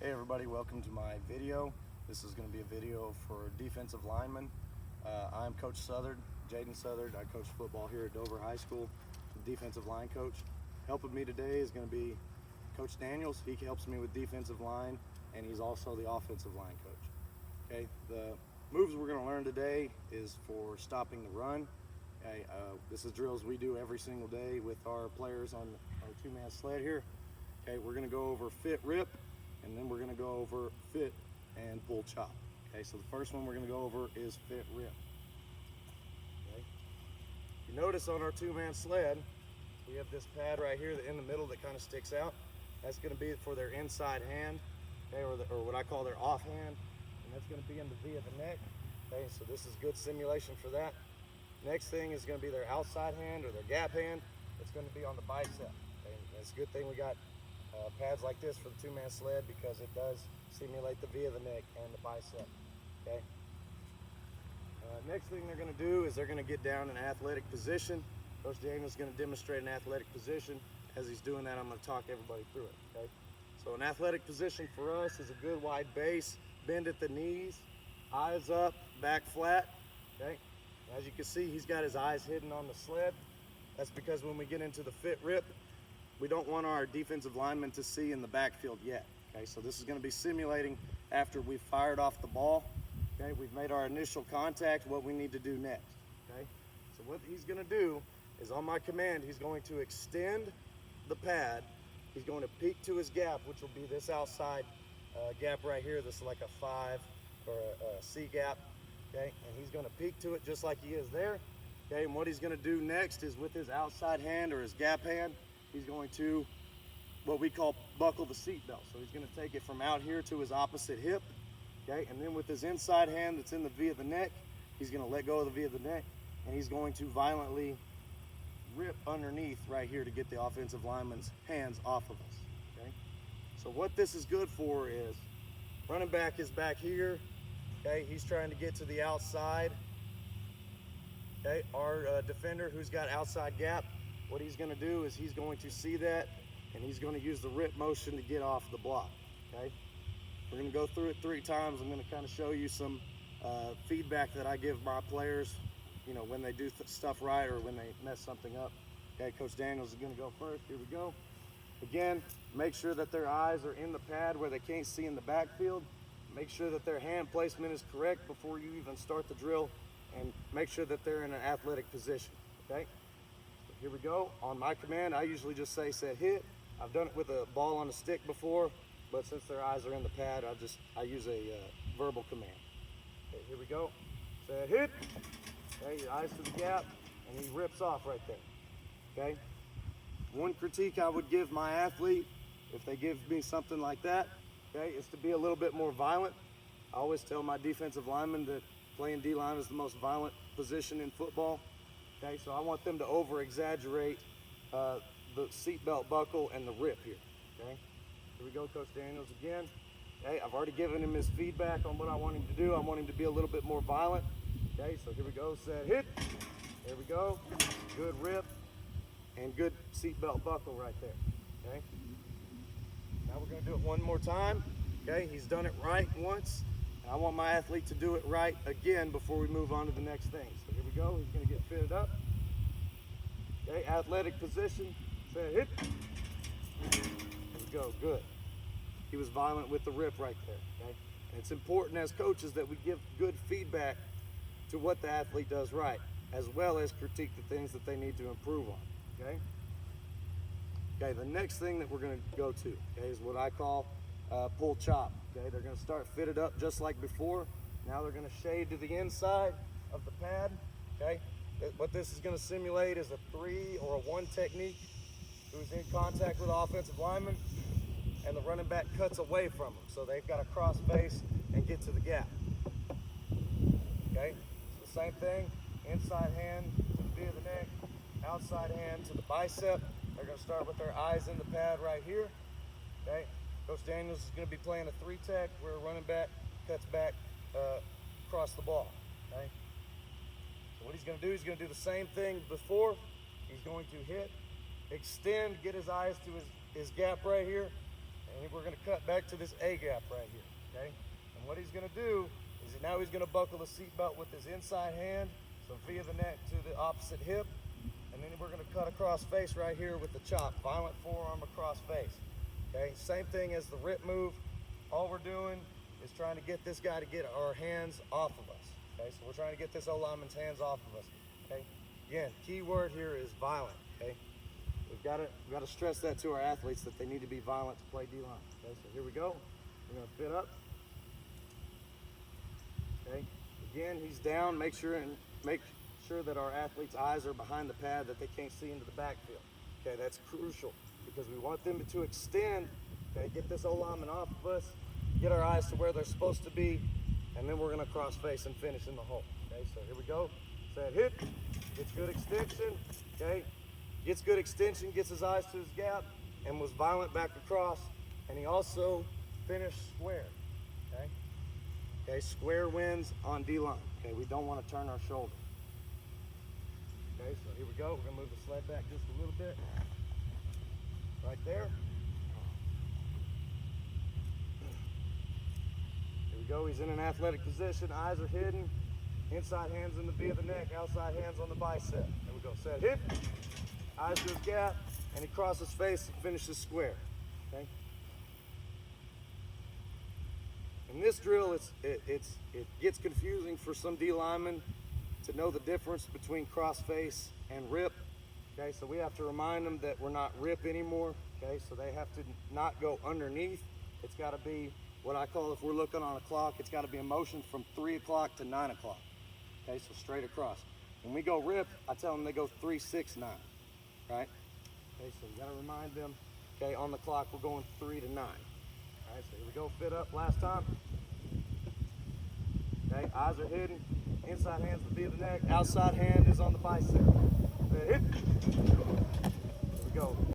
Hey everybody, welcome to my video. This is going to be a video for defensive linemen. I'm Coach Southard, Jaden Southard. I coach football here at Dover High School, defensive line coach. Helping me today is going to be Coach Daniels. He helps me with defensive line, and he's also the offensive line coach. Okay, the moves we're going to learn today is for stopping the run. Okay, this is drills we do every single day with our players on our two-man sled here. Okay, we're going to go over fit rip, and then we're going to go over fit and pull chop. Okay, so the first one we're going to go over is fit rip. Okay. You notice on our two-man sled, we have this pad right here in the middle that kind of sticks out. That's going to be for their inside hand, okay, or what I call their off hand, and that's going to be in the V of the neck. Okay, so this is good simulation for that. Next thing is going to be their outside hand or their gap hand. It's going to be on the bicep. Okay, it's a good thing we got pads like this for the two-man sled because it does simulate the V of the neck and the bicep. Okay. Next thing they're going to do is they're going to get down in an athletic position. Coach Daniels is going to demonstrate an athletic position. As he's doing that, I'm going to talk everybody through it. Okay. So an athletic position for us is a good wide base, bend at the knees, eyes up, back flat. Okay. As you can see, he's got his eyes hidden on the sled. That's because when we get into the fit rip, we don't want our defensive linemen to see in the backfield yet. Okay, so this is going to be simulating after we've fired off the ball. Okay, we've made our initial contact, what we need to do next. Okay, so what he's going to do is on my command, he's going to extend the pad. He's going to peek to his gap, which will be this outside gap right here. This is like a 5 or a C gap. Okay, and he's going to peek to it just like he is there. Okay, and what he's going to do next is with his outside hand or his gap hand, he's going to what we call buckle the seat belt. So he's going to take it from out here to his opposite hip. Okay, and then with his inside hand that's in the V of the neck, he's going to let go of the V of the neck, and he's going to violently rip underneath right here to get the offensive lineman's hands off of us. Okay, so what this is good for is running back is back here. Okay, he's trying to get to the outside. Okay, our defender who's got outside gap, what he's going to do is he's going to see that, and he's going to use the rip motion to get off the block. Okay, we're going to go through it 3 times. I'm going to kind of show you some feedback that I give my players, you know, when they do stuff right or when they mess something up. Okay, Coach Daniels is going to go first. Here we go. Again, make sure that their eyes are in the pad where they can't see in the backfield. Make sure that their hand placement is correct before you even start the drill, and make sure that they're in an athletic position. Okay, so here we go. On my command, I usually just say set hit. I've done it with a ball on a stick before, but since their eyes are in the pad, I use a verbal command. Okay, here we go. Set hit. Okay, your eyes to the gap, and he rips off right there. Okay. One critique I would give my athlete, if they give me something like that, okay, is to be a little bit more violent. I always tell my defensive linemen that playing D-line is the most violent position in football. Okay, so I want them to over-exaggerate the seatbelt buckle and the rip here. Okay, here we go, Coach Daniels again. Okay, I've already given him his feedback on what I want him to do. I want him to be a little bit more violent. Okay, so here we go, set hit. There we go, good rip and good seatbelt buckle right there. Okay. Now we're going to do it one more time. Okay, he's done it right once, and I want my athlete to do it right again before we move on to the next thing. So here we go. He's going to get fitted up. Okay, athletic position. Set hit. There we go. Good. He was violent with the rip right there. Okay, and it's important as coaches that we give good feedback to what the athlete does right, as well as critique the things that they need to improve on. Okay. Okay, the next thing that we're going to go to, okay, is what I call pull chop. Okay, they're going to start fitted up just like before. Now they're going to shade to the inside of the pad. Okay, what this is going to simulate is a 3 or a 1 technique. Who's in contact with the offensive lineman, and the running back cuts away from them, so they've got to cross face and get to the gap. Okay, so the same thing. Inside hand to the V of the neck, outside hand to the bicep. They're going to start with their eyes in the pad right here. Okay, Coach Daniels is going to be playing a 3-tech where a running back cuts back across the ball. Okay, so what he's going to do, he's going to do the same thing before. He's going to hit, extend, get his eyes to his gap right here, and we're gonna cut back to this A gap right here, okay? And what he's gonna do is now he's gonna buckle the seatbelt with his inside hand, so via the neck to the opposite hip, and then we're gonna cut across face right here with the chop, violent forearm across face, okay? Same thing as the rip move. All we're doing is trying to get this guy to get our hands off of us, okay? So we're trying to get this O-lineman's hands off of us, okay? Again, key word here is violent, okay? We've got to stress that to our athletes that they need to be violent to play D-line, okay? So here we go. We're gonna fit up, okay? Again, he's down. Make sure that our athletes' eyes are behind the pad, that they can't see into the backfield, okay? That's crucial because we want them to extend, okay? Get this O-lineman off of us, get our eyes to where they're supposed to be, and then we're gonna cross face and finish in the hole, okay? So here we go. Set hit, gets good extension, okay? Gets good extension, gets his eyes to his gap, and was violent back across, and he also finished square, okay? Okay, square wins on D-line, okay? We don't want to turn our shoulder. Okay, so here we go. We're gonna move the sled back just a little bit. Right there. Here we go, he's in an athletic position, eyes are hidden, inside hands in the V of the neck, outside hands on the bicep. There we go, set hit, eyes to his gap, and he crosses face and finishes square, okay? In this drill, it gets confusing for some D linemen to know the difference between cross face and rip, okay? So we have to remind them that we're not rip anymore, okay? So they have to not go underneath. It's gotta be what I call, if we're looking on a clock, it's gotta be a motion from 3 o'clock to 9 o'clock, okay? So straight across. When we go rip, I tell them they go 3, 6, 9, right? Okay, so you gotta remind them, okay, on the clock, we're going 3 to 9. All right, so here we go, fit up last time. Okay, eyes are hidden, inside hand's the V of the neck, outside hand is on the bicep.